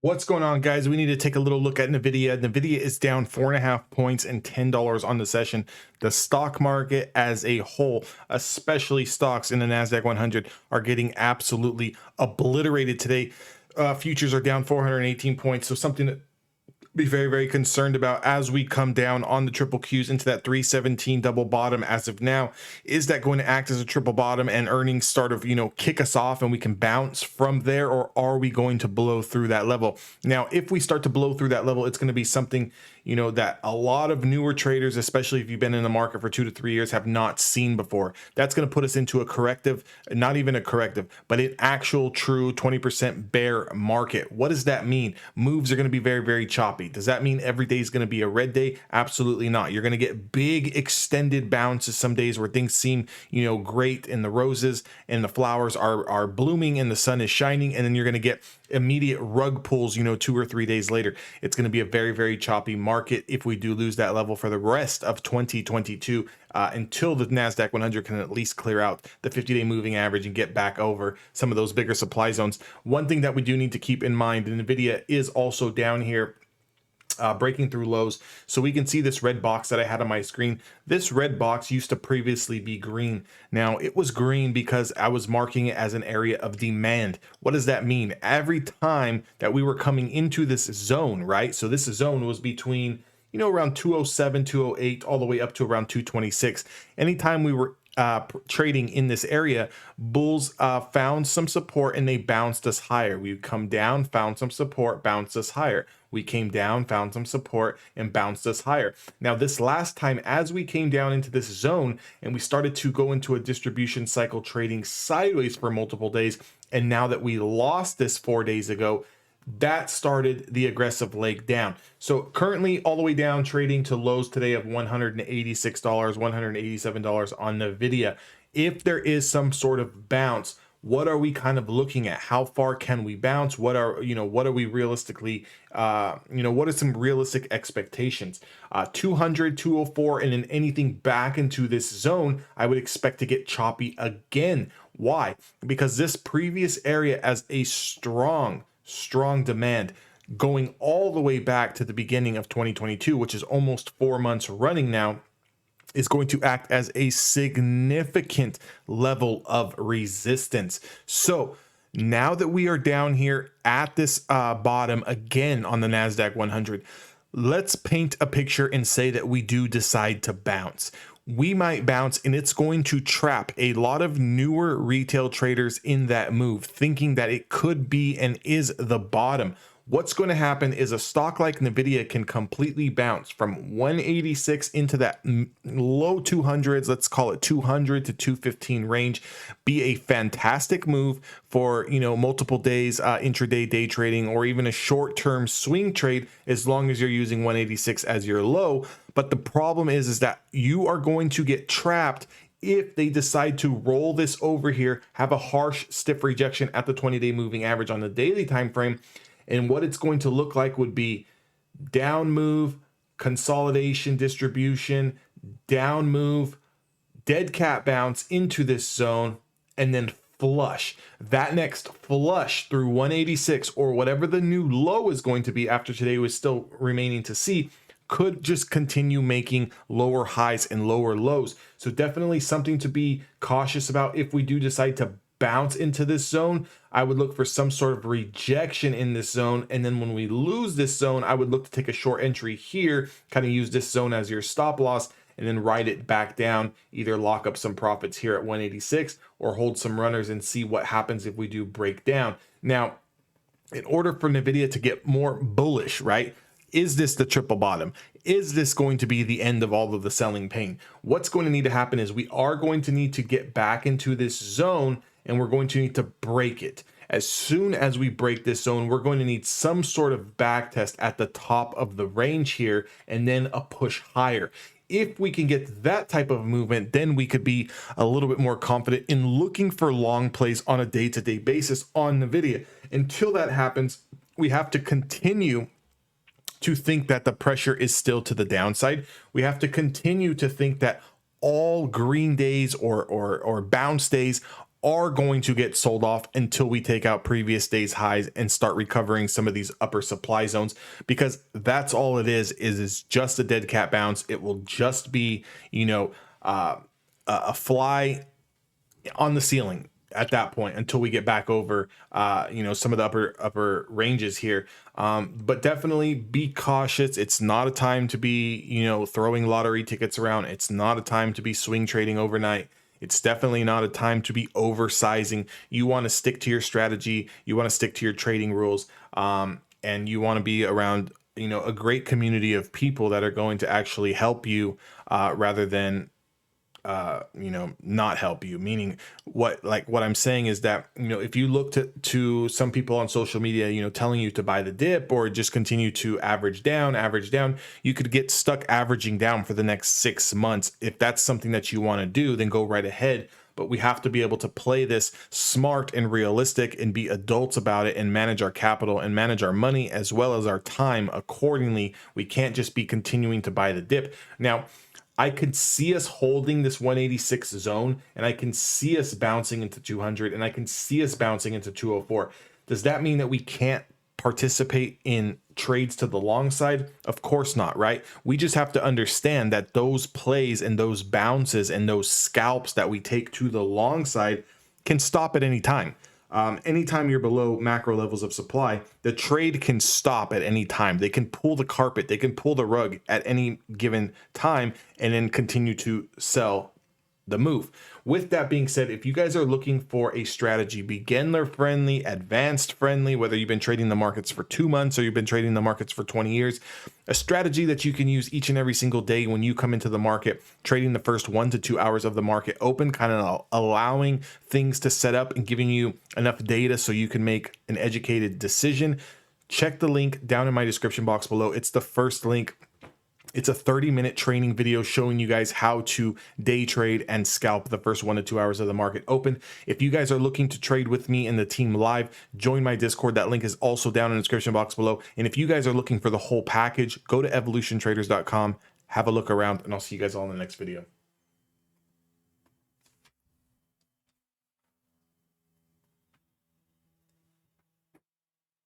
What's going on, guys? We need to take a little look at Nvidia. Nvidia is down 4.5 points and $10 on the session. The stock market as a whole, especially stocks in the Nasdaq 100, are getting absolutely obliterated today. Futures are down 418 points, so something that be very concerned about as we come down on the triple Qs into that 317 double bottom. As of now, is that going to act as a triple bottom and earnings start of kick us off and we can bounce from there, or are we going to blow through that level? Now, if we start to blow through that level, it's going to be something that a lot of newer traders, especially if you've been in the market for 2 to 3 years, have not seen before. That's going to put us into a corrective, not even a corrective, but an actual true 20% bear market. What does that mean? Moves are going to be very choppy. Does that mean every day is going to be a red day? Absolutely not. You're going to get big extended bounces some days where things seem great and the roses and the flowers are blooming and the sun is shining, and then you're going to get immediate rug pulls 2 or 3 days later. It's going to be a very choppy market if we do lose that level for the rest of 2022, until the Nasdaq 100 can at least clear out the 50-day moving average and get back over some of those bigger supply zones. One thing that we do need to keep in mind, Nvidia is also down here, breaking through lows. So we can see this red box that I had on my screen. This red box used to previously be green. Now, it was green because I was marking it as an area of demand. What does that mean? Every time that we were coming into this zone, right? So this zone was between around 207, 208, all the way up to around 226. Anytime we were trading in this area, bulls found some support and they bounced us higher. We would come down, found some support, bounced us higher. We came down, found some support, and bounced us higher. Now, this last time, as we came down into this zone and we started to go into a distribution cycle trading sideways for multiple days, and now that we lost this 4 days ago, that started the aggressive leg down. So currently all the way down, trading to lows today of $186, $187 on Nvidia. If there is some sort of bounce, what are we kind of looking at? How far can we bounce? What are we realistically, what are some realistic expectations? 200, 204, and then anything back into this zone, I would expect to get choppy again. Why? Because this previous area as a strong demand going all the way back to the beginning of 2022, which is almost 4 months running now, is going to act as a significant level of resistance. So now that we are down here at this bottom again on the Nasdaq 100, let's paint a picture and say that we do decide to bounce. We might bounce, and it's going to trap a lot of newer retail traders in that move, thinking that it could be and is the bottom. What's going to happen is a stock like Nvidia can completely bounce from 186 into that low 200s, let's call it 200 to 215 range, be a fantastic move for multiple days, intraday day trading, or even a short-term swing trade, as long as you're using 186 as your low. But the problem is that you are going to get trapped if they decide to roll this over here, have a harsh stiff rejection at the 20-day moving average on the daily time frame. And what it's going to look like would be down move, consolidation, distribution, down move, dead cat bounce into this zone, and then flush. That next flush through 186, or whatever the new low is going to be after today was still remaining to see, could just continue making lower highs and lower lows. So definitely something to be cautious about. If we do decide to bounce into this zone, I would look for some sort of rejection in this zone, and then when we lose this zone, I would look to take a short entry here, kind of use this zone as your stop loss, and then ride it back down, either lock up some profits here at 186 or hold some runners and see what happens if we do break down. Now, in order for Nvidia to get more bullish, right, is this the triple bottom? Is this going to be the end of all of the selling pain? What's going to need to happen is we are going to need to get back into this zone, and we're going to need to break it. As soon as we break this zone, we're going to need some sort of back test at the top of the range here, and then a push higher. If we can get that type of movement, then we could be a little bit more confident in looking for long plays on a day-to-day basis on Nvidia. Until that happens, we have to continue to think that the pressure is still to the downside. We have to continue to think that all green days or bounce days are going to get sold off until we take out previous day's highs and start recovering some of these upper supply zones, because that's all it is just a dead cat bounce. It will just be, you know, a fly on the ceiling at that point until we get back over you know, some of the upper ranges here. But definitely be cautious. It's not a time to be, you know, throwing lottery tickets around. It's not a time to be swing trading overnight. It's definitely not a time to be oversizing. You want to stick to your strategy. You want to stick to your trading rules, and you want to be around, you know, a great community of people that are going to actually help you, rather than you know, not help you. Meaning what I'm saying is that, you know, if you look to some people on social media, you know, telling you to buy the dip or just continue to average down, you could get stuck averaging down for the next 6 months. If that's something that you want to do, then go right ahead. But we have to be able to play this smart and realistic and be adults about it and manage our capital and manage our money as well as our time accordingly. We can't just be continuing to buy the dip. Now, I could see us holding this 186 zone, and I can see us bouncing into 200, and I can see us bouncing into 204. Does that mean that we can't participate in trades to the long side? Of course not, right? We just have to understand that those plays and those bounces and those scalps that we take to the long side can stop at any time. Anytime you're below macro levels of supply, the trade can stop at any time. They can pull the carpet, they can pull the rug at any given time and then continue to sell the move. With that being said, if you guys are looking for a strategy, beginner friendly, advanced friendly, whether you've been trading the markets for 2 months or you've been trading the markets for 20 years, a strategy that you can use each and every single day when you come into the market, trading the first 1 to 2 hours of the market open, kind of allowing things to set up and giving you enough data so you can make an educated decision. Check the link down in my description box below. It's the first link. It's a 30-minute training video showing you guys how to day trade and scalp the first 1 to 2 hours of the market open. If you guys are looking to trade with me in the team live, join my Discord. That link is also down in the description box below. And if you guys are looking for the whole package, go to evolutiontraders.com, have a look around, and I'll see you guys all in the next video.